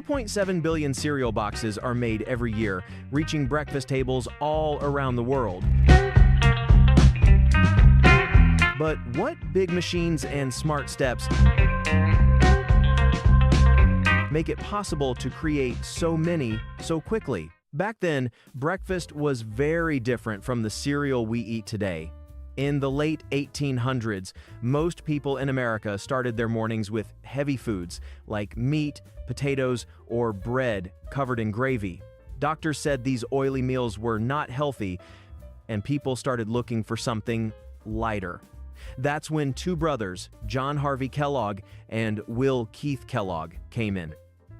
2.7 billion cereal boxes are made every year, reaching breakfast tables all around the world. But what big machines and smart steps make it possible to create so many so quickly? Back then, breakfast was very different from the cereal we eat today. In the late 1800s, most people in America started their mornings with heavy foods like meat, potatoes, or bread covered in gravy. Doctors said these oily meals were not healthy, and people started looking for something lighter. That's when two brothers, John Harvey Kellogg and Will Keith Kellogg, came in.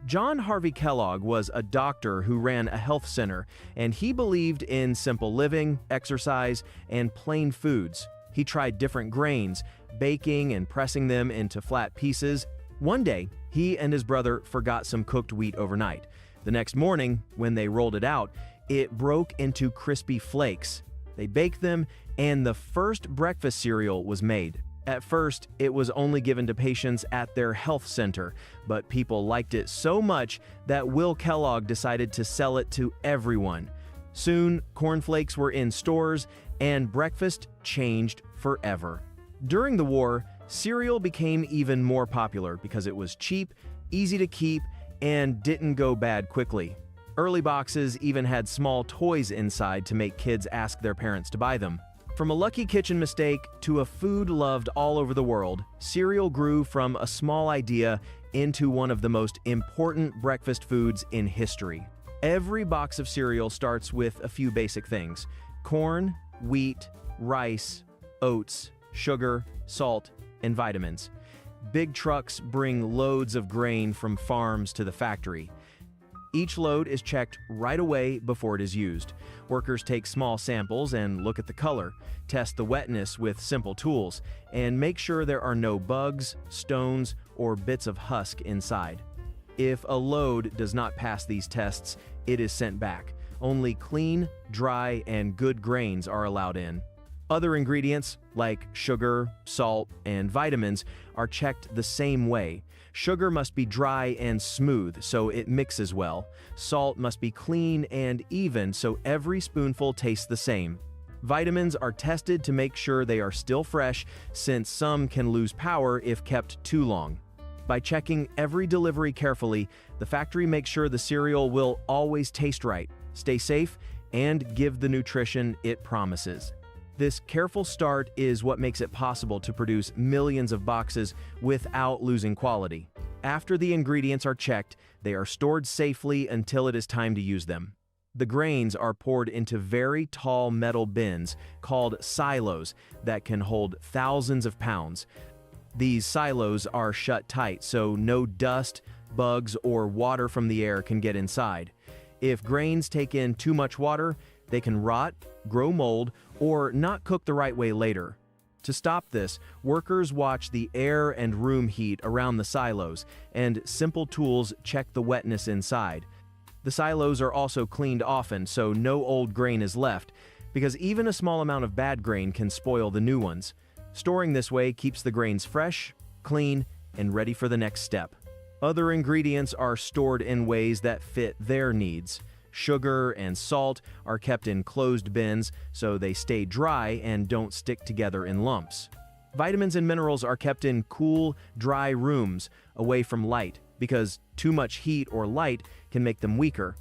John Harvey Kellogg was a doctor who ran a health center, and he believed in simple living, exercise, and plain foods. He tried different grains, baking and pressing them into flat pieces. One day, he and his brother forgot some cooked wheat overnight. The next morning, when they rolled it out, it broke into crispy flakes. They baked them, and the first breakfast cereal was made. At first, it was only given to patients at their health center, but people liked it so much that Will Kellogg decided to sell it to everyone. Soon, cornflakes were in stores, and breakfast changed forever. During the war, cereal became even more popular because it was cheap, easy to keep, and didn't go bad quickly. Early boxes even had small toys inside to make kids ask their parents to buy them. From a lucky kitchen mistake to a food loved all over the world, cereal grew from a small idea into one of the most important breakfast foods in history. Every box of cereal starts with a few basic things: corn, wheat, rice, oats, sugar, salt, and vitamins. Big trucks bring loads of grain from farms to the factory. Each load is checked right away before it is used. Workers take small samples and look at the color, test the wetness with simple tools, and make sure there are no bugs, stones, or bits of husk inside. If a load does not pass these tests, it is sent back. Only clean, dry, and good grains are allowed in. Other ingredients, like sugar, salt, and vitamins, are checked the same way. Sugar must be dry and smooth, so it mixes well. Salt must be clean and even, so every spoonful tastes the same. Vitamins are tested to make sure they are still fresh, since some can lose power if kept too long. By checking every delivery carefully, the factory makes sure the cereal will always taste right, stay safe, and give the nutrition it promises. This careful start is what makes it possible to produce millions of boxes without losing quality. After the ingredients are checked, they are stored safely until it is time to use them. The grains are poured into very tall metal bins called silos that can hold thousands of pounds. These silos are shut tight so no dust, bugs, or water from the air can get inside. If grains take in too much water, they can rot, grow mold, or not cook the right way later. To stop this, workers watch the air and room heat around the silos, and simple tools check the wetness inside. The silos are also cleaned often so no old grain is left, because even a small amount of bad grain can spoil the new ones. Storing this way keeps the grains fresh, clean, and ready for the next step. Other ingredients are stored in ways that fit their needs. Sugar and salt are kept in closed bins so they stay dry and don't stick together in lumps. Vitamins and minerals are kept in cool, dry rooms away from light because too much heat or light can make them weaker.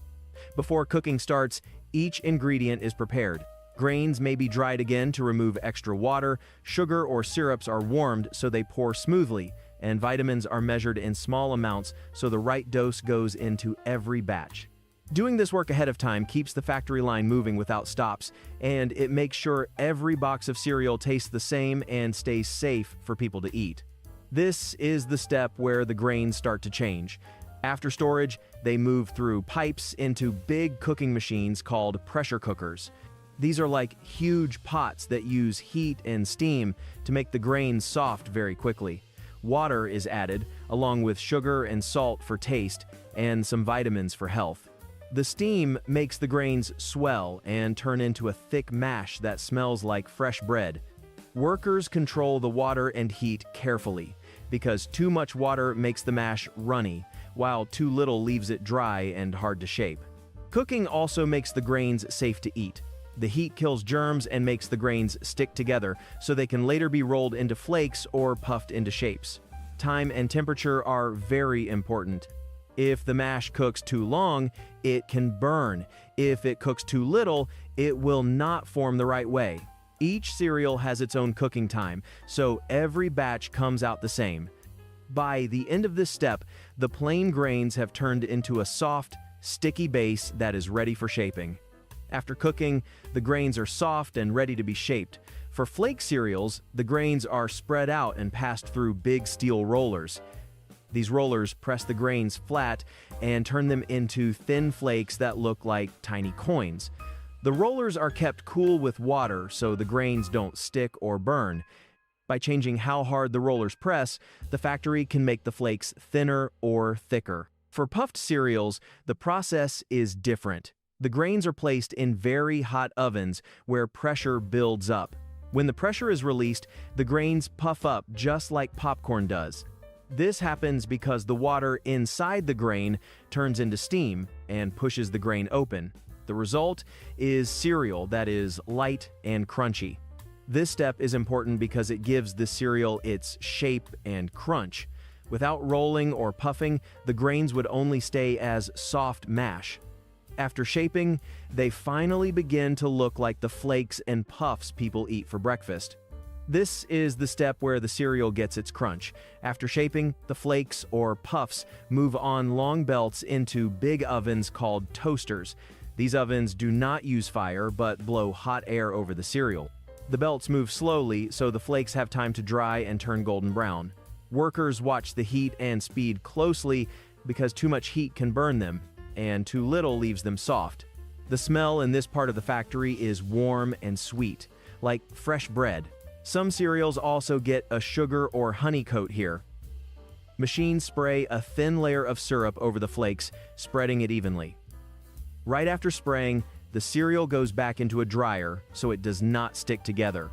Before cooking starts, each ingredient is prepared. Grains may be dried again to remove extra water, sugar or syrups are warmed so they pour smoothly, and vitamins are measured in small amounts so the right dose goes into every batch. Doing this work ahead of time keeps the factory line moving without stops, and it makes sure every box of cereal tastes the same and stays safe for people to eat. This is the step where the grains start to change. After storage, they move through pipes into big cooking machines called pressure cookers. These are like huge pots that use heat and steam to make the grains soft very quickly. Water is added, along with sugar and salt for taste, and some vitamins for health. The steam makes the grains swell and turn into a thick mash that smells like fresh bread. Workers control the water and heat carefully. because too much water makes the mash runny, while too little leaves it dry and hard to shape. Cooking also makes the grains safe to eat. The heat kills germs and makes the grains stick together, so they can later be rolled into flakes or puffed into shapes. Time and temperature are very important. If the mash cooks too long, it can burn. If it cooks too little, it will not form the right way. Each cereal has its own cooking time, so every batch comes out the same. By the end of this step, the plain grains have turned into a soft, sticky base that is ready for shaping. After cooking, the grains are soft and ready to be shaped. For flake cereals, the grains are spread out and passed through big steel rollers. These rollers press the grains flat and turn them into thin flakes that look like tiny coins. The rollers are kept cool with water so the grains don't stick or burn. By changing how hard the rollers press, the factory can make the flakes thinner or thicker. For puffed cereals, the process is different. The grains are placed in very hot ovens where pressure builds up. When the pressure is released, the grains puff up just like popcorn does. This happens because the water inside the grain turns into steam and pushes the grain open. The result is cereal that is light and crunchy. This step is important because it gives the cereal its shape and crunch. Without rolling or puffing, the grains would only stay as soft mash. After shaping, they finally begin to look like the flakes and puffs people eat for breakfast. This is the step where the cereal gets its crunch. After shaping, the flakes or puffs move on long belts into big ovens called toasters. These ovens do not use fire but blow hot air over the cereal. The belts move slowly so the flakes have time to dry and turn golden brown. Workers watch the heat and speed closely because too much heat can burn them, and too little leaves them soft. The smell in this part of the factory is warm and sweet, like fresh bread. Some cereals also get a sugar or honey coat here. Machines spray a thin layer of syrup over the flakes, spreading it evenly. Right after spraying, the cereal goes back into a dryer so it does not stick together.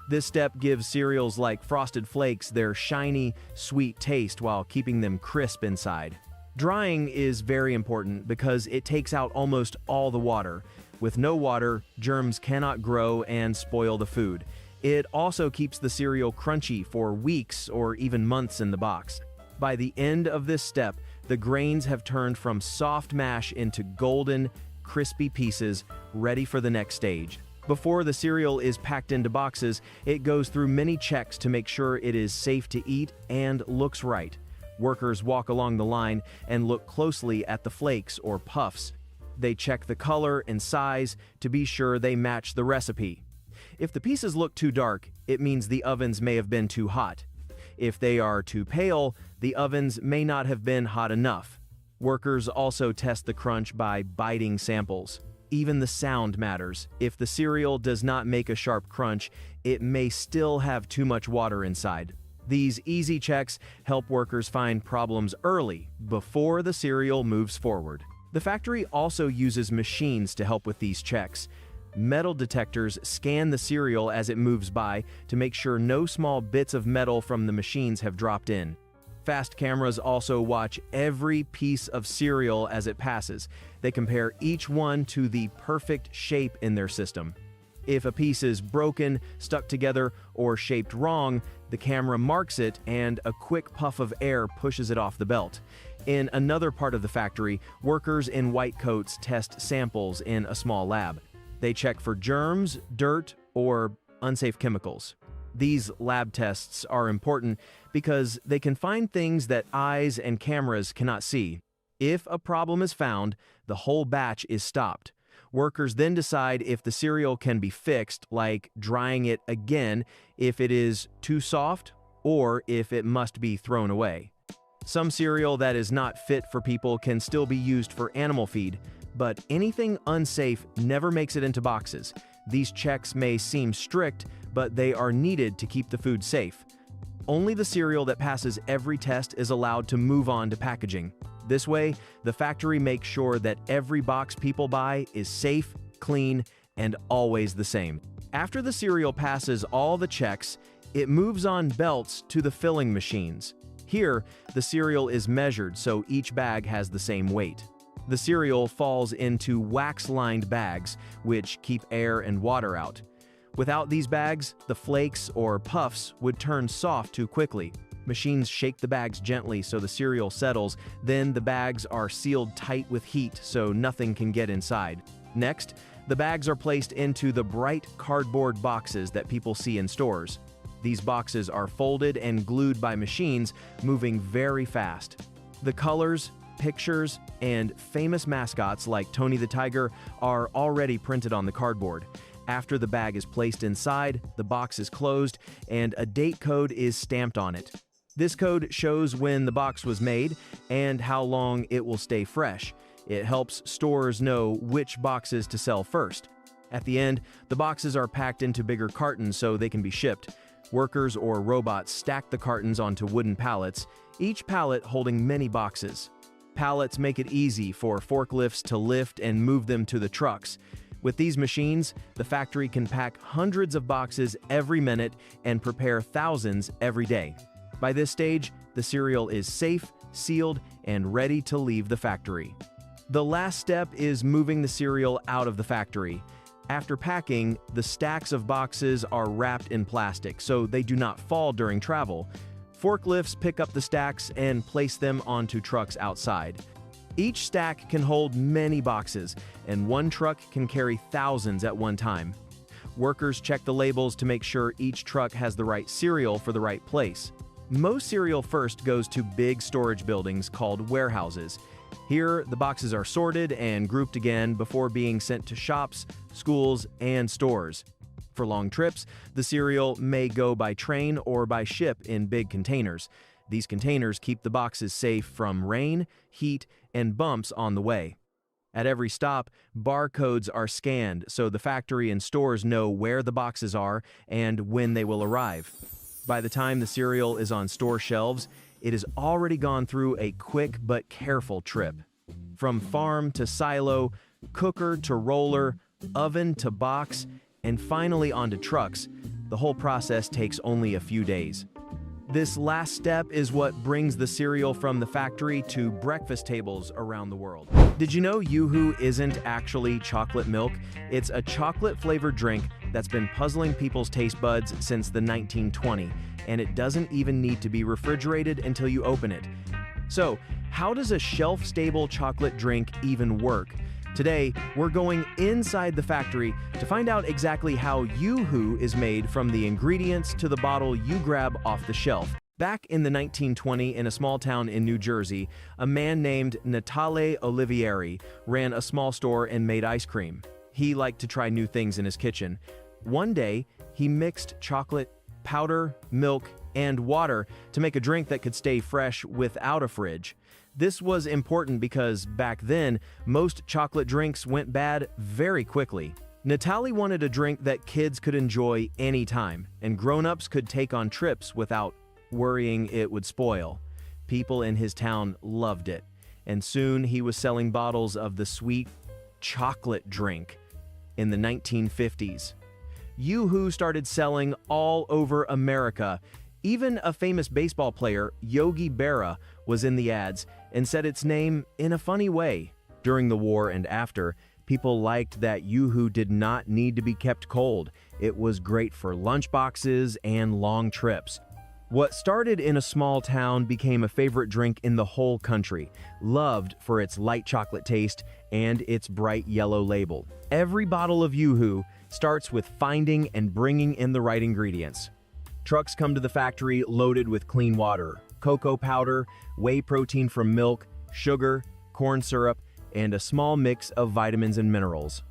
This step gives cereals like Frosted Flakes their shiny, sweet taste while keeping them crisp inside. Drying is very important because it takes out almost all the water. With no water, germs cannot grow and spoil the food. It also keeps the cereal crunchy for weeks or even months in the box. By the end of this step, the grains have turned from soft mash into golden, crispy pieces ready for the next stage. Before the cereal is packed into boxes, it goes through many checks to make sure it is safe to eat and looks right. Workers walk along the line and look closely at the flakes or puffs. They check the color and size to be sure they match the recipe. If the pieces look too dark, it means the ovens may have been too hot. If they are too pale, the ovens may not have been hot enough. Workers also test the crunch by biting samples. Even the sound matters. If the cereal does not make a sharp crunch, it may still have too much water inside. These easy checks help workers find problems early, before the cereal moves forward. The factory also uses machines to help with these checks. Metal detectors scan the cereal as it moves by to make sure no small bits of metal from the machines have dropped in. Fast cameras also watch every piece of cereal as it passes. They compare each one to the perfect shape in their system. If a piece is broken, stuck together, or shaped wrong, the camera marks it and a quick puff of air pushes it off the belt. In another part of the factory, workers in white coats test samples in a small lab. They check for germs, dirt, or unsafe chemicals. These lab tests are important because they can find things that eyes and cameras cannot see. If a problem is found, the whole batch is stopped. Workers then decide if the cereal can be fixed, like drying it again if it is too soft or if it must be thrown away. Some cereal that is not fit for people can still be used for animal feed, but anything unsafe never makes it into boxes. These checks may seem strict, but they are needed to keep the food safe. Only the cereal that passes every test is allowed to move on to packaging. This way, the factory makes sure that every box people buy is safe, clean, and always the same. After the cereal passes all the checks, it moves on belts to the filling machines. Here, the cereal is measured so each bag has the same weight. The cereal falls into wax-lined bags, which keep air and water out. Without these bags, the flakes or puffs would turn soft too quickly. Machines shake the bags gently so the cereal settles, then the bags are sealed tight with heat so nothing can get inside. Next, the bags are placed into the bright cardboard boxes that people see in stores. These boxes are folded and glued by machines, moving very fast. The colors, pictures, and famous mascots like Tony the Tiger are already printed on the cardboard. After the bag is placed inside, the box is closed, and a date code is stamped on it. This code shows when the box was made and how long it will stay fresh. It helps stores know which boxes to sell first. At the end, the boxes are packed into bigger cartons so they can be shipped. Workers or robots stack the cartons onto wooden pallets, each pallet holding many boxes. Pallets make it easy for forklifts to lift and move them to the trucks. With these machines, the factory can pack hundreds of boxes every minute and prepare thousands every day. By this stage, the cereal is safe, sealed, and ready to leave the factory. The last step is moving the cereal out of the factory. After packing, the stacks of boxes are wrapped in plastic so they do not fall during travel. Forklifts pick up the stacks and place them onto trucks outside. Each stack can hold many boxes, and one truck can carry thousands at one time. Workers check the labels to make sure each truck has the right cereal for the right place. Most cereal first goes to big storage buildings called warehouses. Here, the boxes are sorted and grouped again before being sent to shops, schools, and stores. For long trips, the cereal may go by train or by ship in big containers. These containers keep the boxes safe from rain, heat, and bumps on the way. At every stop, barcodes are scanned so the factory and stores know where the boxes are and when they will arrive. By the time the cereal is on store shelves, it has already gone through a quick but careful trip. From farm to silo, cooker to roller, oven to box, and finally onto trucks, the whole process takes only a few days. This last step is what brings the cereal from the factory to breakfast tables around the world. Did you know Yoo-Hoo isn't actually chocolate milk? It's a chocolate-flavored drink that's been puzzling people's taste buds since the 1920s, and it doesn't even need to be refrigerated until you open it. So, how does a shelf-stable chocolate drink even work? Today, we're going inside the factory to find out exactly how Yoo-Hoo is made, from the ingredients to the bottle you grab off the shelf. Back in the 1920s, in a small town in New Jersey, a man named Natale Olivieri ran a small store and made ice cream. He liked to try new things in his kitchen. One day, he mixed chocolate, powder, milk, and water to make a drink that could stay fresh without a fridge. This was important because back then, most chocolate drinks went bad very quickly. Natale wanted a drink that kids could enjoy anytime, and grown-ups could take on trips without worrying it would spoil. People in his town loved it, and soon he was selling bottles of the sweet chocolate drink. In the 1950s, Yoo-Hoo started selling all over America. Even a famous baseball player, Yogi Berra, was in the ads and said its name in a funny way. During the war and after, people liked that Yoo-Hoo did not need to be kept cold. It was great for lunchboxes and long trips. What started in a small town became a favorite drink in the whole country, loved for its light chocolate taste and its bright yellow label. Every bottle of Yoo-Hoo starts with finding and bringing in the right ingredients. Trucks come to the factory loaded with clean water, cocoa powder, whey protein from milk, sugar, corn syrup, and a small mix of vitamins and minerals.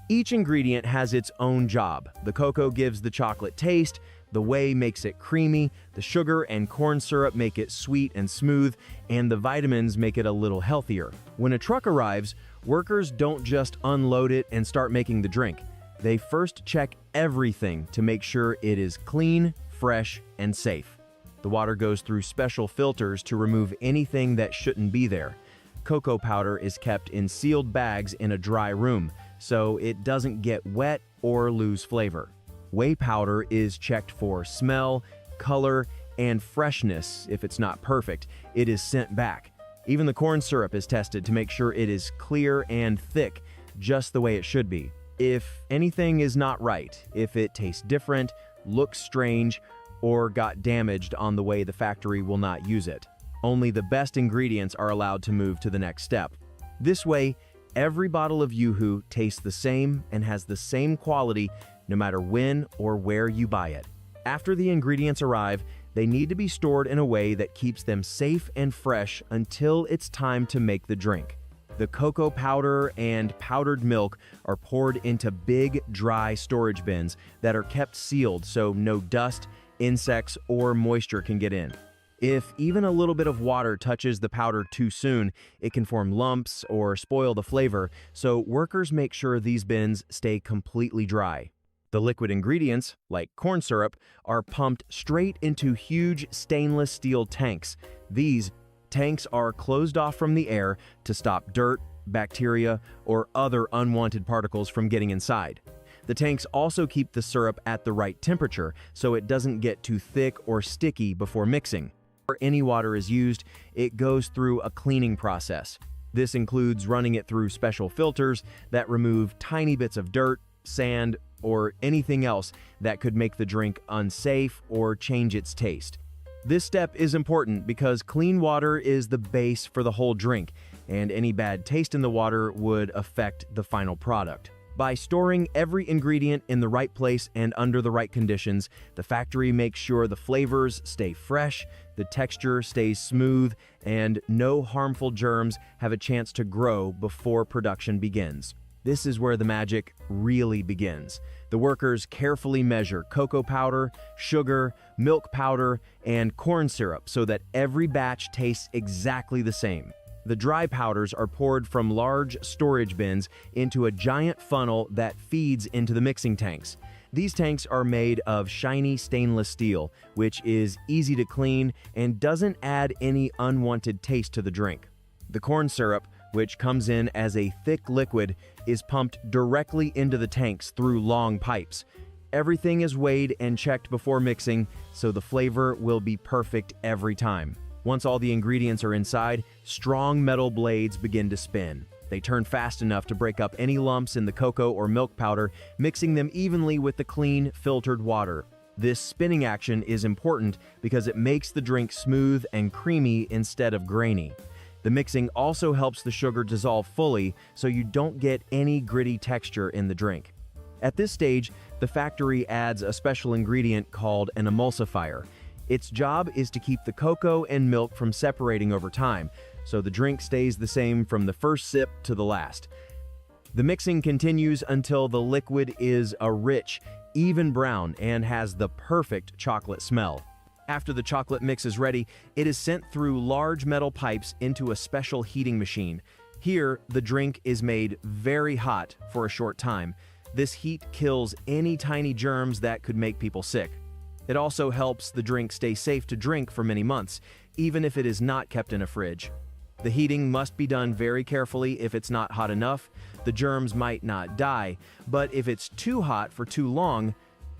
Each ingredient has its own job. The cocoa gives the chocolate taste, the whey makes it creamy, the sugar and corn syrup make it sweet and smooth, and the vitamins make it a little healthier. When a truck arrives, workers don't just unload it and start making the drink. They first check everything to make sure it is clean, fresh, and safe. The water goes through special filters to remove anything that shouldn't be there. Cocoa powder is kept in sealed bags in a dry room, so it doesn't get wet or lose flavor. Whey powder is checked for smell, color, and freshness. If it's not perfect, it is sent back. Even the corn syrup is tested to make sure it is clear and thick, just the way it should be. If anything is not right, if it tastes different, looks strange, or got damaged on the way, the factory will not use it. Only the best ingredients are allowed to move to the next step. This way, every bottle of Yoo-Hoo tastes the same and has the same quality no matter when or where you buy it. After the ingredients arrive, they need to be stored in a way that keeps them safe and fresh until it's time to make the drink. The cocoa powder and powdered milk are poured into big, dry storage bins that are kept sealed so no dust, insects, or moisture can get in. If even a little bit of water touches the powder too soon, it can form lumps or spoil the flavor, so workers make sure these bins stay completely dry. The liquid ingredients, like corn syrup, are pumped straight into huge stainless steel tanks. These tanks are closed off from the air to stop dirt, bacteria, or other unwanted particles from getting inside. The tanks also keep the syrup at the right temperature so it doesn't get too thick or sticky before mixing. Before any water is used, it goes through a cleaning process. This includes running it through special filters that remove tiny bits of dirt, sand, or anything else that could make the drink unsafe or change its taste. This step is important because clean water is the base for the whole drink, and any bad taste in the water would affect the final product. By storing every ingredient in the right place and under the right conditions, the factory makes sure the flavors stay fresh, the texture stays smooth, and no harmful germs have a chance to grow before production begins. This is where the magic really begins. The workers carefully measure cocoa powder, sugar, milk powder, and corn syrup so that every batch tastes exactly the same. The dry powders are poured from large storage bins into a giant funnel that feeds into the mixing tanks. These tanks are made of shiny stainless steel, which is easy to clean and doesn't add any unwanted taste to the drink. The corn syrup, which comes in as a thick liquid, is pumped directly into the tanks through long pipes. Everything is weighed and checked before mixing, so the flavor will be perfect every time. Once all the ingredients are inside, strong metal blades begin to spin. They turn fast enough to break up any lumps in the cocoa or milk powder, mixing them evenly with the clean, filtered water. This spinning action is important because it makes the drink smooth and creamy instead of grainy. The mixing also helps the sugar dissolve fully so you don't get any gritty texture in the drink. At this stage, the factory adds a special ingredient called an emulsifier. Its job is to keep the cocoa and milk from separating over time, so the drink stays the same from the first sip to the last. The mixing continues until the liquid is a rich, even brown and has the perfect chocolate smell. After the chocolate mix is ready, it is sent through large metal pipes into a special heating machine. Here, the drink is made very hot for a short time. This heat kills any tiny germs that could make people sick. It also helps the drink stay safe to drink for many months, even if it is not kept in a fridge. The heating must be done very carefully. If it's not hot enough, the germs might not die, but if it's too hot for too long,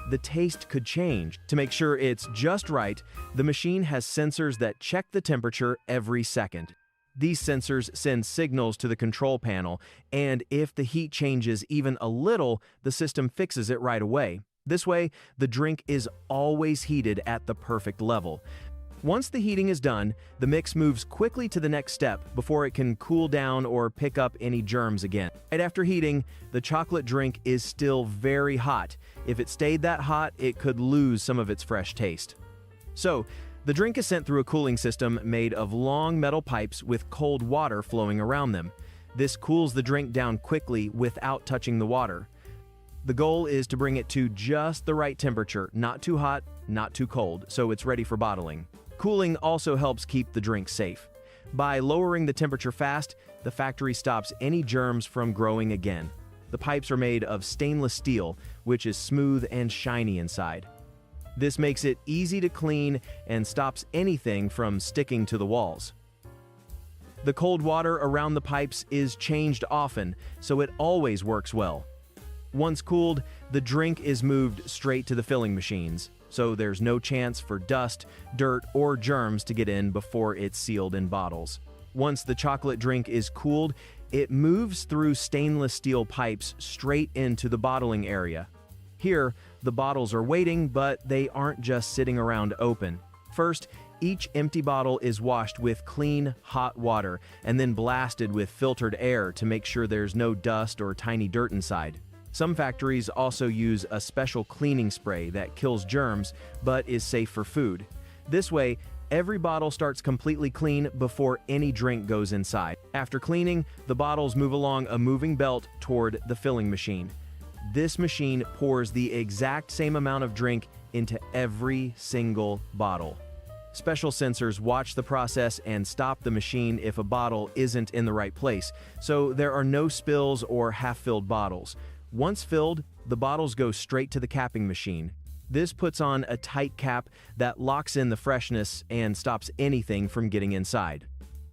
the taste could change. To make sure it's just right, the machine has sensors that check the temperature every second. These sensors send signals to the control panel, and if the heat changes even a little, the system fixes it right away. This way, the drink is always heated at the perfect level. Once the heating is done, the mix moves quickly to the next step before it can cool down or pick up any germs again. Right after heating, the chocolate drink is still very hot. If it stayed that hot, it could lose some of its fresh taste. So, the drink is sent through a cooling system made of long metal pipes with cold water flowing around them. This cools the drink down quickly without touching the water. The goal is to bring it to just the right temperature, not too hot, not too cold, so it's ready for bottling. Cooling also helps keep the drink safe. By lowering the temperature fast, the factory stops any germs from growing again. The pipes are made of stainless steel, which is smooth and shiny inside. This makes it easy to clean and stops anything from sticking to the walls. The cold water around the pipes is changed often, so it always works well. Once cooled, the drink is moved straight to the filling machines, so there's no chance for dust, dirt, or germs to get in before it's sealed in bottles. Once the chocolate drink is cooled, it moves through stainless steel pipes straight into the bottling area. Here, the bottles are waiting, but they aren't just sitting around open. First, each empty bottle is washed with clean, hot water and then blasted with filtered air to make sure there's no dust or tiny dirt inside. Some factories also use a special cleaning spray that kills germs but is safe for food. This way, every bottle starts completely clean before any drink goes inside. After cleaning, the bottles move along a moving belt toward the filling machine. This machine pours the exact same amount of drink into every single bottle. Special sensors watch the process and stop the machine if a bottle isn't in the right place, so there are no spills or half-filled bottles. Once filled, the bottles go straight to the capping machine. This puts on a tight cap that locks in the freshness and stops anything from getting inside.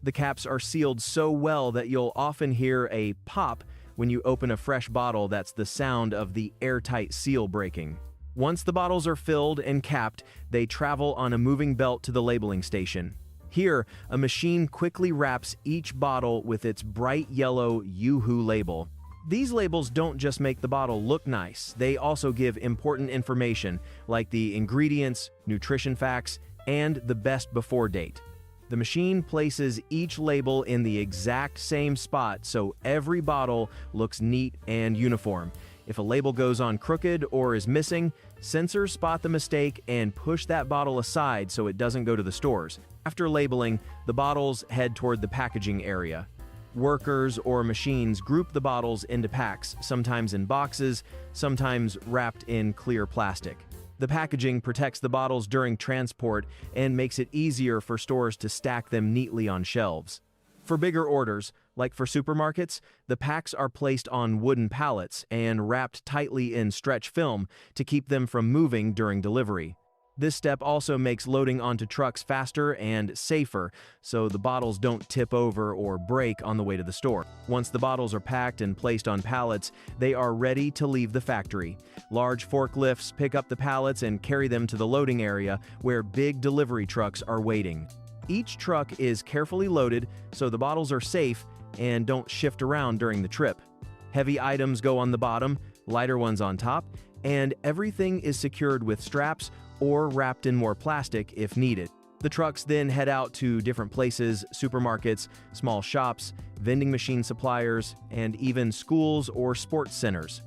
The caps are sealed so well that you'll often hear a pop when you open a fresh bottle. That's the sound of the airtight seal breaking. Once the bottles are filled and capped, they travel on a moving belt to the labeling station. Here, a machine quickly wraps each bottle with its bright yellow Yoo-Hoo label. These labels don't just make the bottle look nice, they also give important information like the ingredients, nutrition facts, and the best before date. The machine places each label in the exact same spot so every bottle looks neat and uniform. If a label goes on crooked or is missing, sensors spot the mistake and push that bottle aside so it doesn't go to the stores. After labeling, the bottles head toward the packaging area. Workers or machines group the bottles into packs, sometimes in boxes, sometimes wrapped in clear plastic. The packaging protects the bottles during transport and makes it easier for stores to stack them neatly on shelves. For bigger orders, like for supermarkets, the packs are placed on wooden pallets and wrapped tightly in stretch film to keep them from moving during delivery. This step also makes loading onto trucks faster and safer, so the bottles don't tip over or break on the way to the store. Once the bottles are packed and placed on pallets, they are ready to leave the factory. Large forklifts pick up the pallets and carry them to the loading area where big delivery trucks are waiting. Each truck is carefully loaded so the bottles are safe and don't shift around during the trip. Heavy items go on the bottom, lighter ones on top, and everything is secured with straps or wrapped in more plastic if needed. The trucks then head out to different places, supermarkets, small shops, vending machine suppliers, and even schools or sports centers.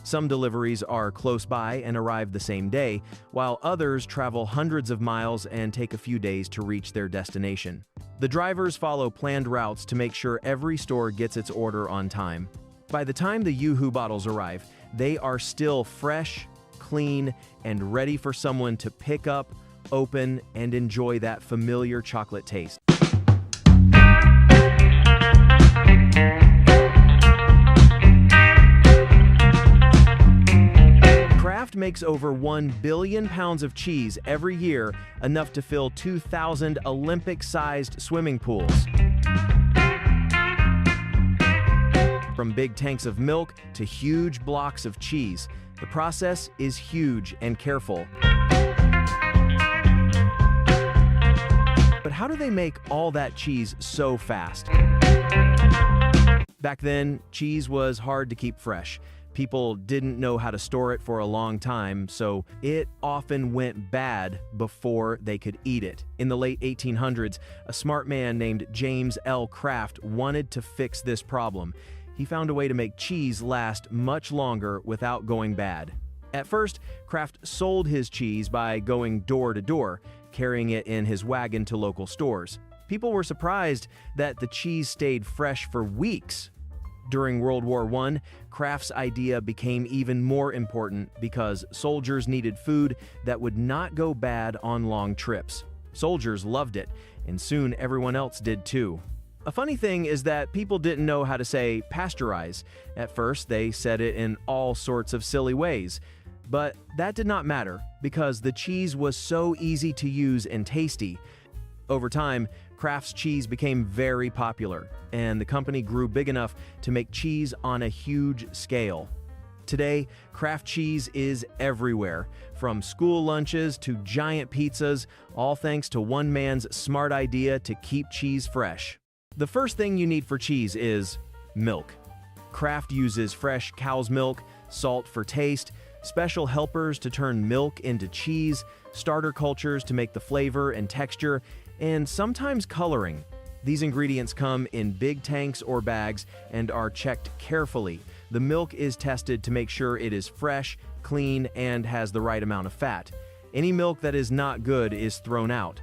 Some deliveries are close by and arrive the same day, while others travel hundreds of miles and take a few days to reach their destination. The drivers follow planned routes to make sure every store gets its order on time. By the time the Yoo-Hoo bottles arrive, they are still fresh, clean, and ready for someone to pick up, open, and enjoy that familiar chocolate taste. Kraft makes over 1 billion pounds of cheese every year, enough to fill 2,000 Olympic-sized swimming pools. From big tanks of milk to huge blocks of cheese, the process is huge and careful. But how do they make all that cheese so fast? Back then, cheese was hard to keep fresh. People didn't know how to store it for a long time, so it often went bad before they could eat it. In the late 1800s, a smart man named James L. Kraft wanted to fix this problem. He found a way to make cheese last much longer without going bad. At first, Kraft sold his cheese by going door to door, carrying it in his wagon to local stores. People were surprised that the cheese stayed fresh for weeks. During World War I, Kraft's idea became even more important because soldiers needed food that would not go bad on long trips. Soldiers loved it, and soon everyone else did too. A funny thing is that people didn't know how to say pasteurize. At first, they said it in all sorts of silly ways. But that did not matter because the cheese was so easy to use and tasty. Over time, Kraft's cheese became very popular, and the company grew big enough to make cheese on a huge scale. Today, Kraft cheese is everywhere, from school lunches to giant pizzas, all thanks to one man's smart idea to keep cheese fresh. The first thing you need for cheese is milk. Kraft uses fresh cow's milk, salt for taste, special helpers to turn milk into cheese, starter cultures to make the flavor and texture, and sometimes coloring. These ingredients come in big tanks or bags and are checked carefully. The milk is tested to make sure it is fresh, clean, and has the right amount of fat. Any milk that is not good is thrown out.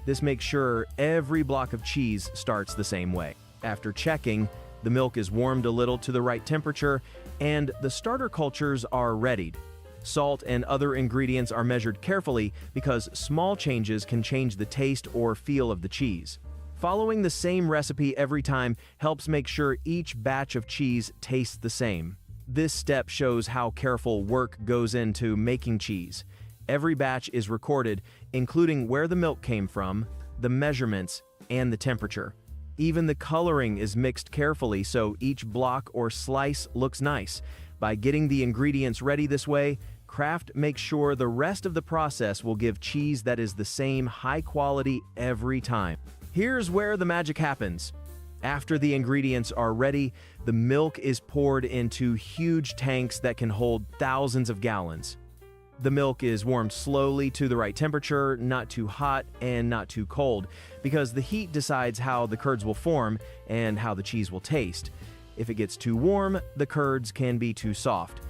This makes sure every block of cheese starts the same way. After checking, the milk is warmed a little to the right temperature, and the starter cultures are readied. Salt and other ingredients are measured carefully because small changes can change the taste or feel of the cheese. Following the same recipe every time helps make sure each batch of cheese tastes the same. This step shows how careful work goes into making cheese. Every batch is recorded, including where the milk came from, the measurements, and the temperature. Even the coloring is mixed carefully so each block or slice looks nice. By getting the ingredients ready this way, Kraft makes sure the rest of the process will give cheese that is the same high quality every time. Here's where the magic happens. After the ingredients are ready, the milk is poured into huge tanks that can hold thousands of gallons. The milk is warmed slowly to the right temperature, not too hot and not too cold, because the heat decides how the curds will form and how the cheese will taste. If it gets too warm, the curds can be too soft.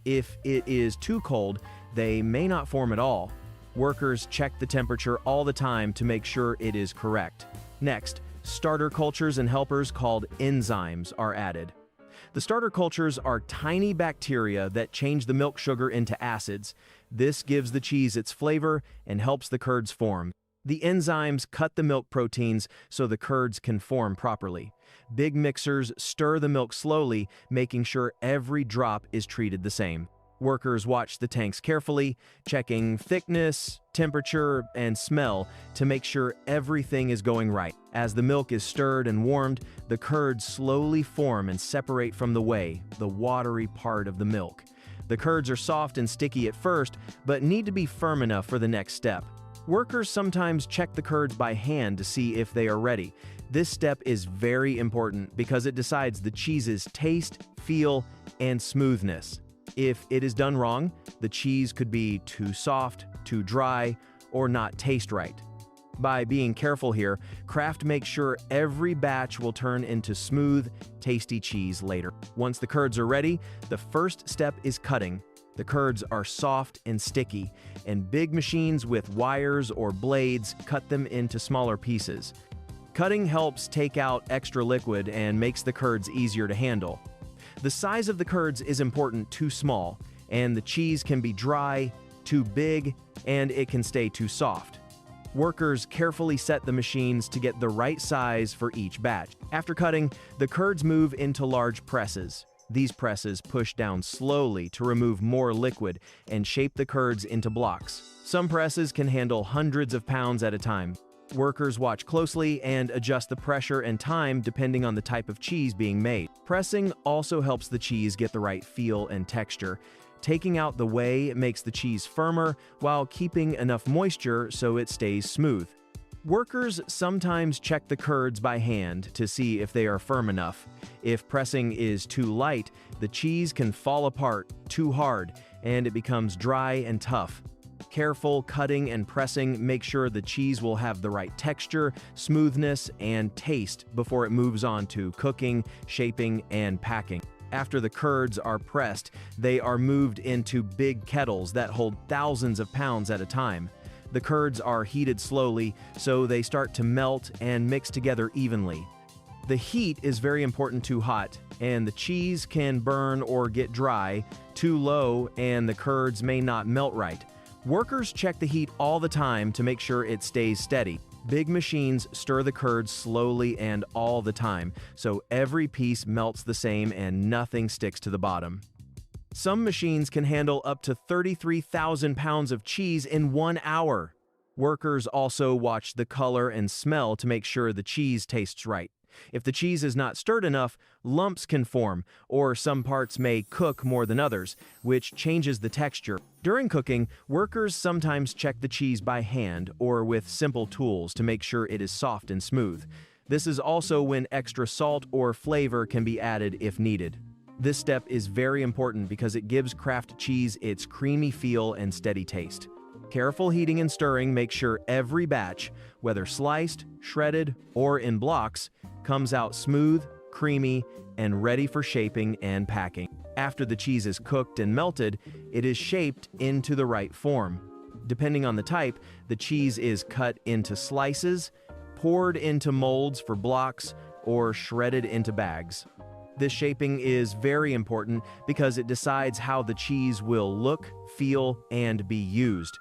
If it is too cold, they may not form at all. Workers check the temperature all the time to make sure it is correct. Next, starter cultures and helpers called enzymes are added. The starter cultures are tiny bacteria that change the milk sugar into acids. This gives the cheese its flavor and helps the curds form. The enzymes cut the milk proteins so the curds can form properly. Big mixers stir the milk slowly, making sure every drop is treated the same. Workers watch the tanks carefully, checking thickness, temperature, and smell to make sure everything is going right. As the milk is stirred and warmed, the curds slowly form and separate from the whey, the watery part of the milk. The curds are soft and sticky at first, but need to be firm enough for the next step. Workers sometimes check the curds by hand to see if they are ready. This step is very important because it decides the cheese's taste, feel, and smoothness. If it is done wrong, the cheese could be too soft, too dry, or not taste right. By being careful here, Kraft makes sure every batch will turn into smooth, tasty cheese later. Once the curds are ready, the first step is cutting. The curds are soft and sticky, and big machines with wires or blades cut them into smaller pieces. Cutting helps take out extra liquid and makes the curds easier to handle. The size of the curds is important too small, and the cheese can be dry, too big, and it can stay too soft. Workers carefully set the machines to get the right size for each batch. After cutting, the curds move into large presses. These presses push down slowly to remove more liquid and shape the curds into blocks. Some presses can handle hundreds of pounds at a time. Workers watch closely and adjust the pressure and time depending on the type of cheese being made. Pressing also helps the cheese get the right feel and texture. Taking out the whey makes the cheese firmer while keeping enough moisture so it stays smooth. Workers sometimes check the curds by hand to see if they are firm enough. If pressing is too light, the cheese can fall apart too hard and it becomes dry and tough. Careful cutting and pressing make sure the cheese will have the right texture, smoothness, and taste before it moves on to cooking, shaping, and packing. After the curds are pressed, they are moved into big kettles that hold thousands of pounds at a time. The curds are heated slowly, so they start to melt and mix together evenly. The heat is very important too hot, and the cheese can burn or get dry. Too low, and the curds may not melt right. Workers check the heat all the time to make sure it stays steady. Big machines stir the curds slowly and all the time, so every piece melts the same and nothing sticks to the bottom. Some machines can handle up to 33,000 pounds of cheese in 1 hour. Workers also watch the color and smell to make sure the cheese tastes right. If the cheese is not stirred enough, lumps can form, or some parts may cook more than others, which changes the texture. During cooking, workers sometimes check the cheese by hand or with simple tools to make sure it is soft and smooth. This is also when extra salt or flavor can be added if needed. This step is very important because it gives Kraft cheese its creamy feel and steady taste. Careful heating and stirring makes sure every batch, whether sliced, shredded, or in blocks, comes out smooth, creamy, and ready for shaping and packing. After the cheese is cooked and melted, it is shaped into the right form. Depending on the type, the cheese is cut into slices, poured into molds for blocks, or shredded into bags. This shaping is very important because it decides how the cheese will look, feel, and be used.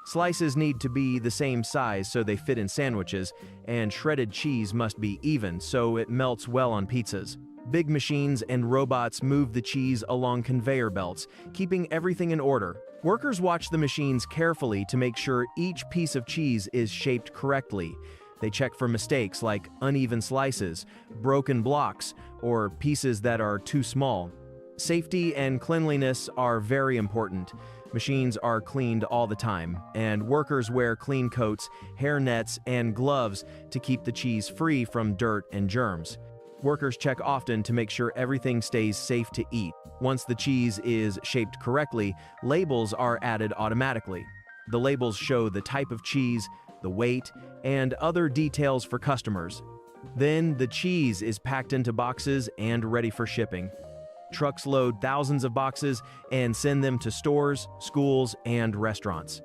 Slices need to be the same size so they fit in sandwiches, and shredded cheese must be even so it melts well on pizzas. Big machines and robots move the cheese along conveyor belts, keeping everything in order. Workers watch the machines carefully to make sure each piece of cheese is shaped correctly. They check for mistakes like uneven slices, broken blocks, or pieces that are too small. Safety and cleanliness are very important. Machines are cleaned all the time, and workers wear clean coats, hair nets, and gloves to keep the cheese free from dirt and germs. Workers check often to make sure everything stays safe to eat. Once the cheese is shaped correctly, labels are added automatically. The labels show the type of cheese, the weight, and other details for customers. Then the cheese is packed into boxes and ready for shipping. Trucks load thousands of boxes and send them to stores, schools, and restaurants.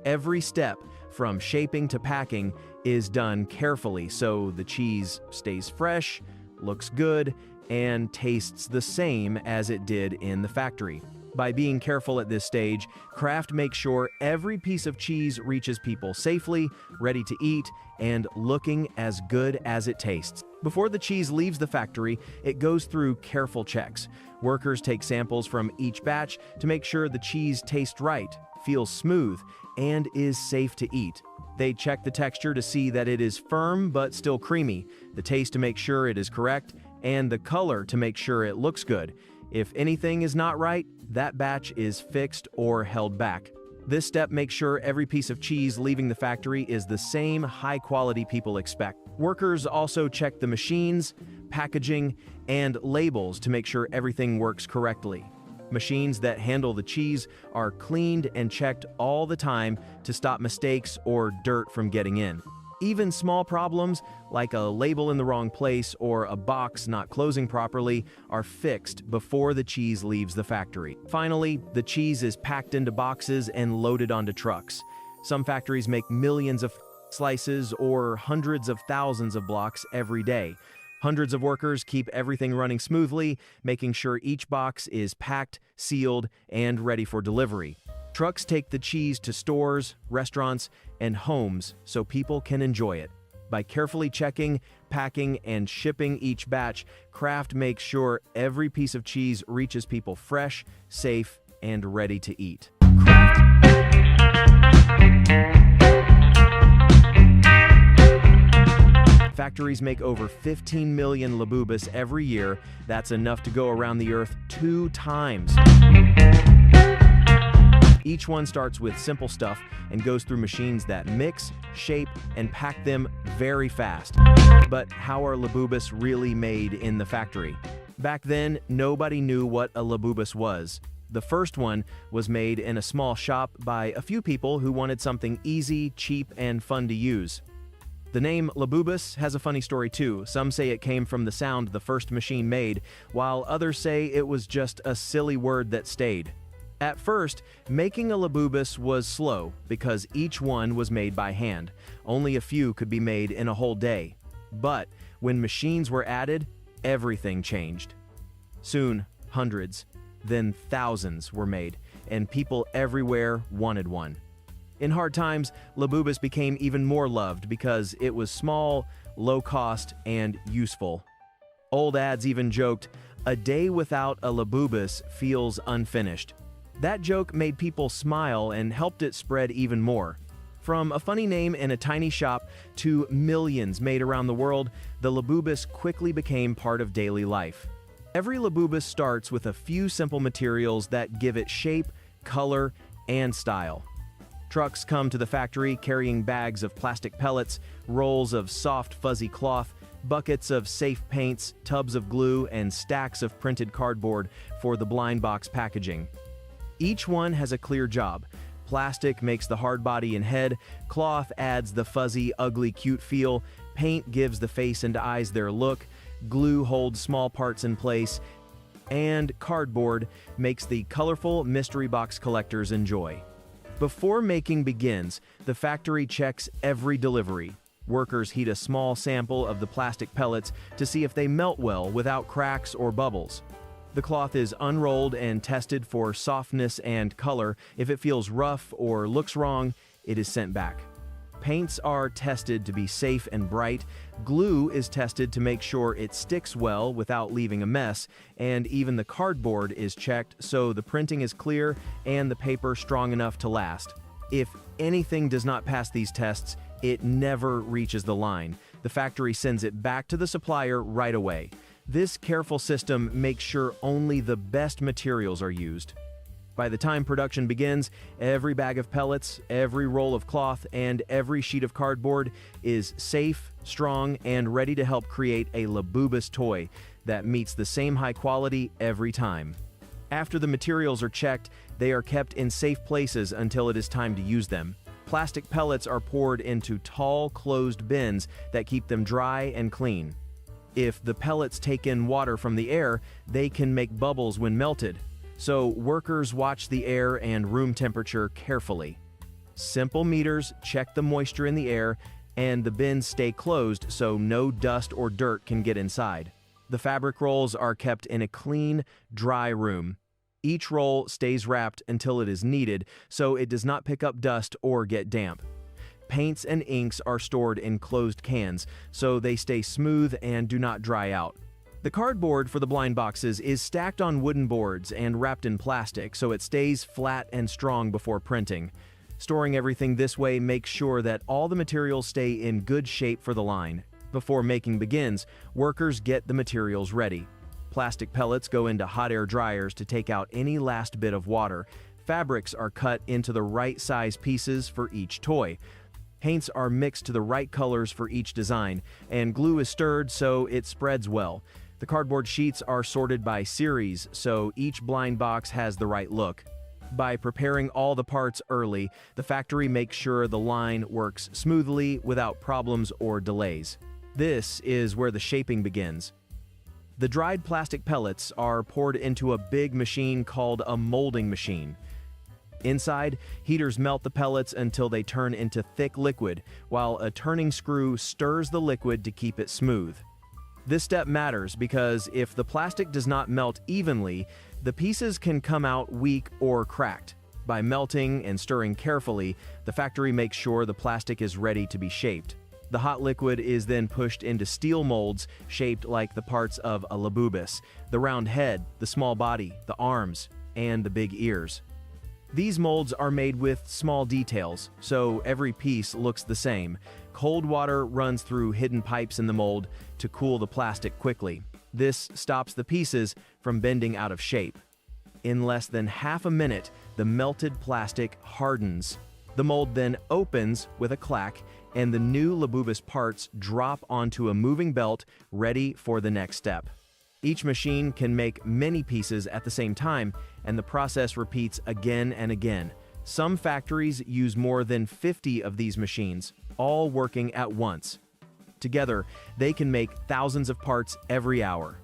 Every step, from shaping to packing, is done carefully so the cheese stays fresh, looks good, and tastes the same as it did in the factory. By being careful at this stage, Kraft makes sure every piece of cheese reaches people safely, ready to eat, and looking as good as it tastes. Before the cheese leaves the factory, it goes through careful checks. Workers take samples from each batch to make sure the cheese tastes right, feels smooth, and is safe to eat. They check the texture to see that it is firm but still creamy, the taste to make sure it is correct, and the color to make sure it looks good. If anything is not right, that batch is fixed or held back. This step makes sure every piece of cheese leaving the factory is the same high quality people expect. Workers also check the machines, packaging, and labels to make sure everything works correctly. Machines that handle the cheese are cleaned and checked all the time to stop mistakes or dirt from getting in. Even small problems, like a label in the wrong place or a box not closing properly, are fixed before the cheese leaves the factory. Finally, the cheese is packed into boxes and loaded onto trucks. Some factories make millions of slices or hundreds of thousands of blocks every day. Hundreds of workers keep everything running smoothly, making sure each box is packed, sealed, and ready for delivery. Trucks take the cheese to stores, restaurants, and homes so people can enjoy it. By carefully checking, packing, and shipping each batch, Kraft makes sure every piece of cheese reaches people fresh, safe, and ready to eat. Factories make over 15 million Labubus every year. That's enough to go around the earth 2 times. Each one starts with simple stuff and goes through machines that mix, shape, and pack them very fast. But how are Labubus really made in the factory? Back then, nobody knew what a Labubus was. The first one was made in a small shop by a few people who wanted something easy, cheap, and fun to use. The name Labubus has a funny story too. Some say it came from the sound the first machine made, while others say it was just a silly word that stayed. At first, making a Labubus was slow because each one was made by hand. Only a few could be made in a whole day. But when machines were added, everything changed. Soon, hundreds, then thousands were made, and people everywhere wanted one. In hard times, Labubus became even more loved because it was small, low cost, and useful. Old ads even joked, "A day without a Labubus feels unfinished." That joke made people smile and helped it spread even more. From a funny name in a tiny shop to millions made around the world, the Labubus quickly became part of daily life. Every Labubus starts with a few simple materials that give it shape, color, and style. Trucks come to the factory carrying bags of plastic pellets, rolls of soft, fuzzy cloth, buckets of safe paints, tubs of glue, and stacks of printed cardboard for the blind box packaging. Each one has a clear job. Plastic makes the hard body and head, cloth adds the fuzzy, ugly, cute feel, paint gives the face and eyes their look, glue holds small parts in place, and cardboard makes the colorful mystery box collectors enjoy. Before making begins, the factory checks every delivery. Workers heat a small sample of the plastic pellets to see if they melt well without cracks or bubbles. The cloth is unrolled and tested for softness and color. If it feels rough or looks wrong, it is sent back. Paints are tested to be safe and bright. Glue is tested to make sure it sticks well without leaving a mess, and even the cardboard is checked so the printing is clear and the paper strong enough to last. If anything does not pass these tests, it never reaches the line. The factory sends it back to the supplier right away. This careful system makes sure only the best materials are used. By the time production begins, every bag of pellets, every roll of cloth, and every sheet of cardboard is safe, strong, and ready to help create a Labubus toy that meets the same high quality every time. After the materials are checked, they are kept in safe places until it is time to use them. Plastic pellets are poured into tall, closed bins that keep them dry and clean. If the pellets take in water from the air, they can make bubbles when melted. So workers watch the air and room temperature carefully. Simple meters check the moisture in the air, and the bins stay closed so no dust or dirt can get inside. The fabric rolls are kept in a clean, dry room. Each roll stays wrapped until it is needed, so it does not pick up dust or get damp. Paints and inks are stored in closed cans, so they stay smooth and do not dry out. The cardboard for the blind boxes is stacked on wooden boards and wrapped in plastic so it stays flat and strong before printing. Storing everything this way makes sure that all the materials stay in good shape for the line. Before making begins, workers get the materials ready. Plastic pellets go into hot air dryers to take out any last bit of water. Fabrics are cut into the right size pieces for each toy. Paints are mixed to the right colors for each design, and glue is stirred so it spreads well. The cardboard sheets are sorted by series, so each blind box has the right look. By preparing all the parts early, the factory makes sure the line works smoothly without problems or delays. This is where the shaping begins. The dried plastic pellets are poured into a big machine called a molding machine. Inside, heaters melt the pellets until they turn into thick liquid, while a turning screw stirs the liquid to keep it smooth. This step matters because if the plastic does not melt evenly, the pieces can come out weak or cracked. By melting and stirring carefully, the factory makes sure the plastic is ready to be shaped. The hot liquid is then pushed into steel molds shaped like the parts of a Labubus: the round head, the small body, the arms, and the big ears. These molds are made with small details, so every piece looks the same. Cold water runs through hidden pipes in the mold to cool the plastic quickly. This stops the pieces from bending out of shape. In less than half a minute, the melted plastic hardens. The mold then opens with a clack, and the new Labubus parts drop onto a moving belt ready for the next step. Each machine can make many pieces at the same time, and the process repeats again and again. Some factories use more than 50 of these machines, all working at once. Together, they can make thousands of parts every hour.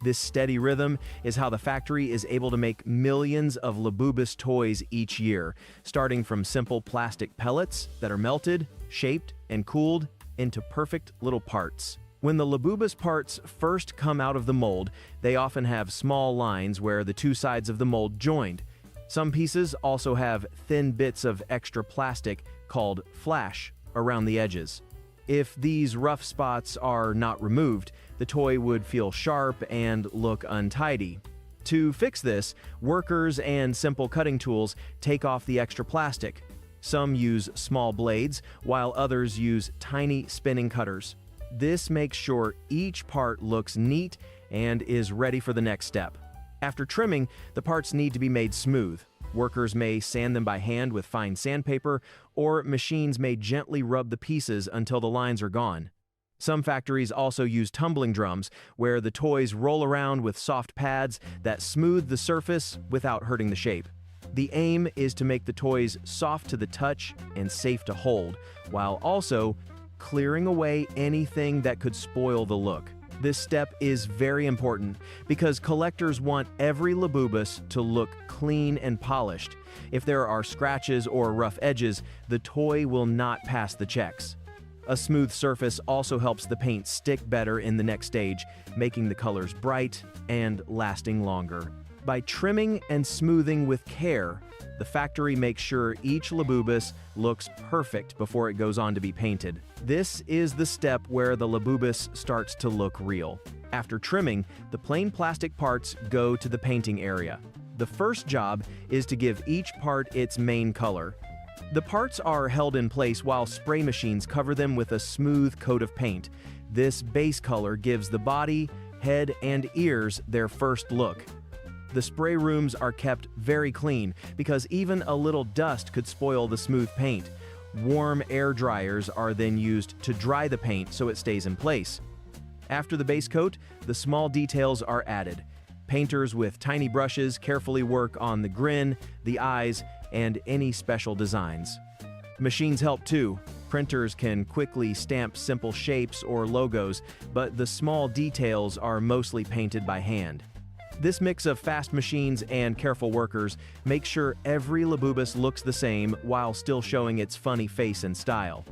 This steady rhythm is how the factory is able to make millions of Labubus toys each year, starting from simple plastic pellets that are melted, shaped, and cooled into perfect little parts. When the Labubus parts first come out of the mold, they often have small lines where the two sides of the mold joined. Some pieces also have thin bits of extra plastic called flash around the edges. If these rough spots are not removed, the toy would feel sharp and look untidy. To fix this, workers and simple cutting tools take off the extra plastic. Some use small blades, while others use tiny spinning cutters. This makes sure each part looks neat and is ready for the next step. After trimming, the parts need to be made smooth. Workers may sand them by hand with fine sandpaper, or machines may gently rub the pieces until the lines are gone. Some factories also use tumbling drums, where the toys roll around with soft pads that smooth the surface without hurting the shape. The aim is to make the toys soft to the touch and safe to hold, while also clearing away anything that could spoil the look. This step is very important because collectors want every Labubus to look clean and polished. If there are scratches or rough edges, the toy will not pass the checks. A smooth surface also helps the paint stick better in the next stage, making the colors bright and lasting longer. By trimming and smoothing with care, the factory makes sure each Labubus looks perfect before it goes on to be painted. This is the step where the Labubus starts to look real. After trimming, the plain plastic parts go to the painting area. The first job is to give each part its main color. The parts are held in place while spray machines cover them with a smooth coat of paint. This base color gives the body, head, and ears their first look. The spray rooms are kept very clean because even a little dust could spoil the smooth paint. Warm air dryers are then used to dry the paint so it stays in place. After the base coat, the small details are added. Painters with tiny brushes carefully work on the grin, the eyes, and any special designs. Machines help too. Printers can quickly stamp simple shapes or logos, but the small details are mostly painted by hand. This mix of fast machines and careful workers makes sure every Labubus looks the same while still showing its funny face and style.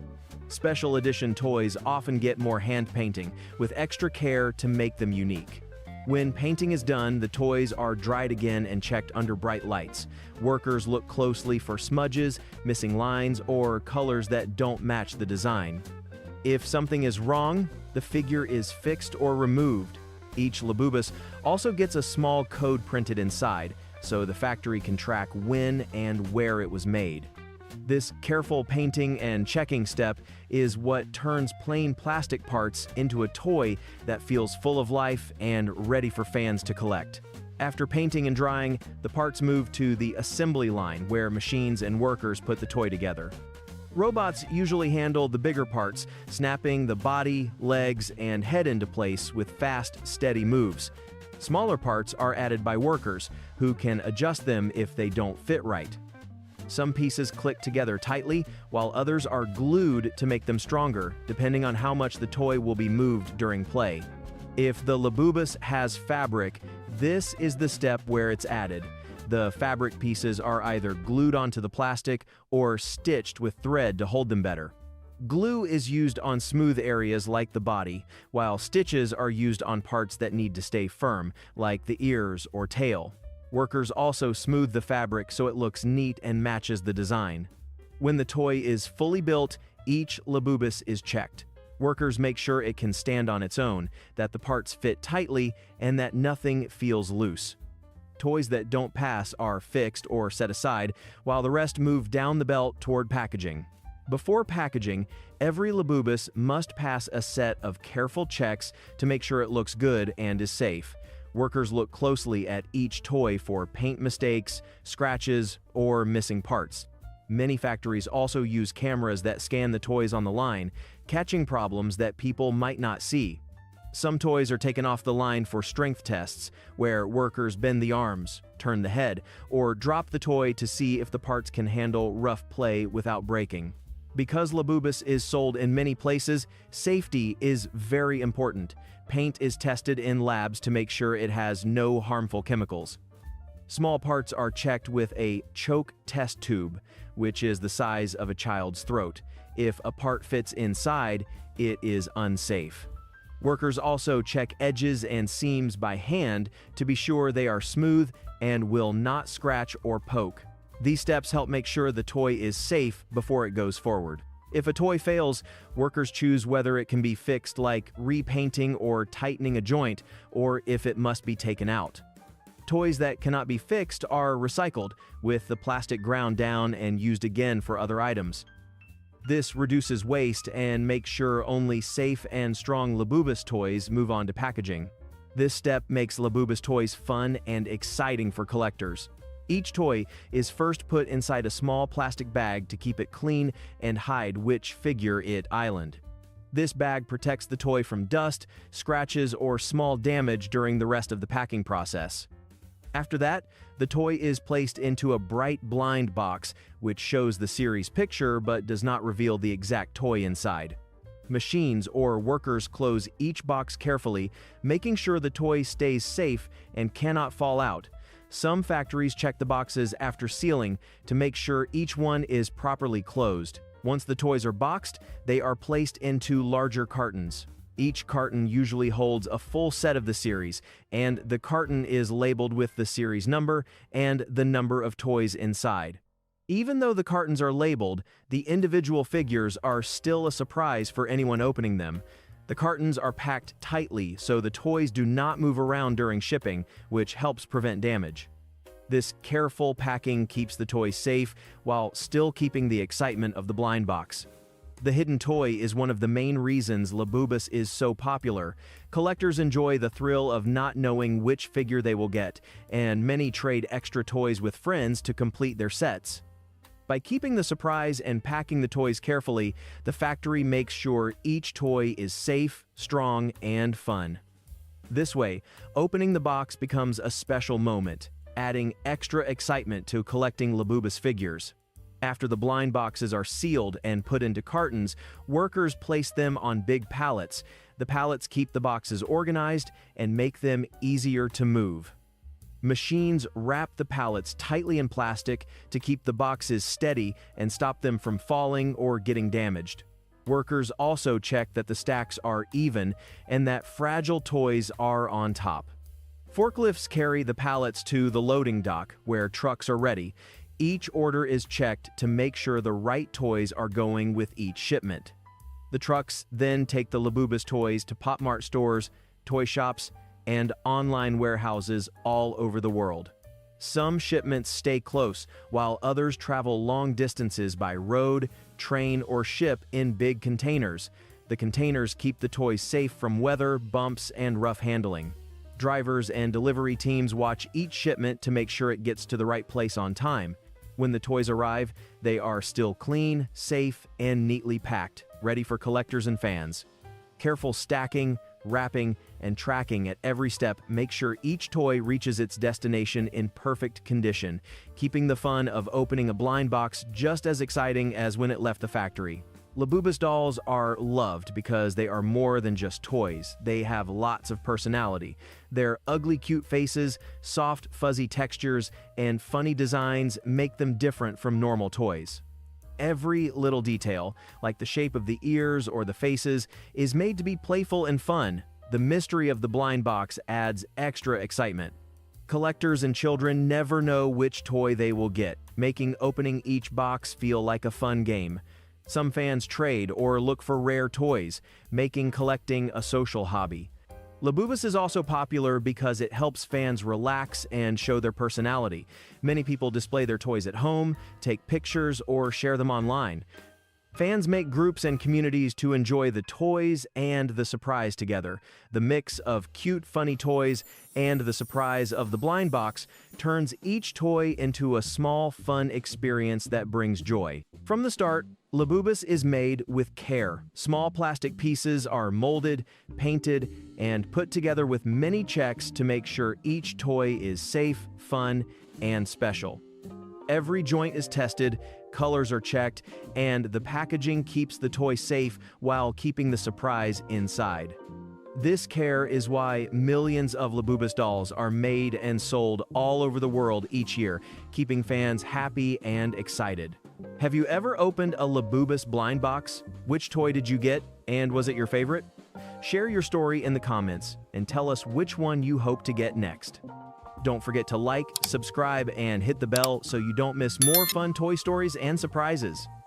Special edition toys often get more hand painting, with extra care to make them unique. When painting is done, the toys are dried again and checked under bright lights. Workers look closely for smudges, missing lines, or colors that don't match the design. If something is wrong, the figure is fixed or removed. Each Labubus also gets a small code printed inside, so the factory can track when and where it was made. This careful painting and checking step is what turns plain plastic parts into a toy that feels full of life and ready for fans to collect. After painting and drying, the parts move to the assembly line where machines and workers put the toy together. Robots usually handle the bigger parts, snapping the body, legs, and head into place with fast, steady moves. Smaller parts are added by workers, who can adjust them if they don't fit right. Some pieces click together tightly, while others are glued to make them stronger, depending on how much the toy will be moved during play. If the Labubus has fabric, this is the step where it's added. The fabric pieces are either glued onto the plastic or stitched with thread to hold them better. Glue is used on smooth areas like the body, while stitches are used on parts that need to stay firm, like the ears or tail. Workers also smooth the fabric so it looks neat and matches the design. When the toy is fully built, each Labubus is checked. Workers make sure it can stand on its own, that the parts fit tightly, and that nothing feels loose. Toys that don't pass are fixed or set aside, while the rest move down the belt toward packaging. Before packaging, every Labubus must pass a set of careful checks to make sure it looks good and is safe. Workers look closely at each toy for paint mistakes, scratches, or missing parts. Many factories also use cameras that scan the toys on the line, catching problems that people might not see. Some toys are taken off the line for strength tests, where workers bend the arms, turn the head, or drop the toy to see if the parts can handle rough play without breaking. Because Labubus is sold in many places, safety is very important. Paint is tested in labs to make sure it has no harmful chemicals. Small parts are checked with a choke test tube, which is the size of a child's throat. If a part fits inside, it is unsafe. Workers also check edges and seams by hand to be sure they are smooth and will not scratch or poke. These steps help make sure the toy is safe before it goes forward. If a toy fails, workers choose whether it can be fixed, like repainting or tightening a joint, or if it must be taken out. Toys that cannot be fixed are recycled, with the plastic ground down and used again for other items. This reduces waste and makes sure only safe and strong Labubus toys move on to packaging. This step makes Labubus toys fun and exciting for collectors. Each toy is first put inside a small plastic bag to keep it clean and hide which figure it island. This bag protects the toy from dust, scratches, or small damage during the rest of the packing process. After that, the toy is placed into a bright blind box, which shows the series picture but does not reveal the exact toy inside. Machines or workers close each box carefully, making sure the toy stays safe and cannot fall out. Some factories check the boxes after sealing to make sure each one is properly closed. Once the toys are boxed, they are placed into larger cartons. Each carton usually holds a full set of the series, and the carton is labeled with the series number and the number of toys inside. Even though the cartons are labeled, the individual figures are still a surprise for anyone opening them. The cartons are packed tightly so the toys do not move around during shipping, which helps prevent damage. This careful packing keeps the toy safe while still keeping the excitement of the blind box. The hidden toy is one of the main reasons Labubus is so popular. Collectors enjoy the thrill of not knowing which figure they will get, and many trade extra toys with friends to complete their sets. By keeping the surprise and packing the toys carefully, the factory makes sure each toy is safe, strong, and fun. This way, opening the box becomes a special moment, adding extra excitement to collecting Labubus figures. After the blind boxes are sealed and put into cartons, workers place them on big pallets. The pallets keep the boxes organized and make them easier to move. Machines wrap the pallets tightly in plastic to keep the boxes steady and stop them from falling or getting damaged. Workers also check that the stacks are even and that fragile toys are on top. Forklifts carry the pallets to the loading dock, where trucks are ready. Each order is checked to make sure the right toys are going with each shipment. The trucks then take the Labubus toys to Pop Mart stores, toy shops, and online warehouses all over the world. Some shipments stay close, while others travel long distances by road, train, or ship in big containers. The containers keep the toys safe from weather, bumps, and rough handling. Drivers and delivery teams watch each shipment to make sure it gets to the right place on time. When the toys arrive, they are still clean, safe, and neatly packed, ready for collectors and fans. Careful stacking, wrapping, and tracking at every step make sure each toy reaches its destination in perfect condition, keeping the fun of opening a blind box just as exciting as when it left the factory. Labubus dolls are loved because they are more than just toys. They have lots of personality. Their ugly, cute faces, soft, fuzzy textures, and funny designs make them different from normal toys. Every little detail, like the shape of the ears or the faces, is made to be playful and fun. The mystery of the blind box adds extra excitement. Collectors and children never know which toy they will get, making opening each box feel like a fun game. Some fans trade or look for rare toys, making collecting a social hobby. Labubus is also popular because it helps fans relax and show their personality. Many people display their toys at home, take pictures, or share them online. Fans make groups and communities to enjoy the toys and the surprise together. The mix of cute, funny toys and the surprise of the blind box turns each toy into a small, fun experience that brings joy. From the start, Labubus is made with care. Small plastic pieces are molded, painted, and put together with many checks to make sure each toy is safe, fun, and special. Every joint is tested, colors are checked, and the packaging keeps the toy safe while keeping the surprise inside. This care is why millions of Labubus dolls are made and sold all over the world each year, keeping fans happy and excited. Have you ever opened a Labubus blind box? Which toy did you get, and was it your favorite? Share your story in the comments and tell us which one you hope to get next. Don't forget to like, subscribe, and hit the bell so you don't miss more fun toy stories and surprises.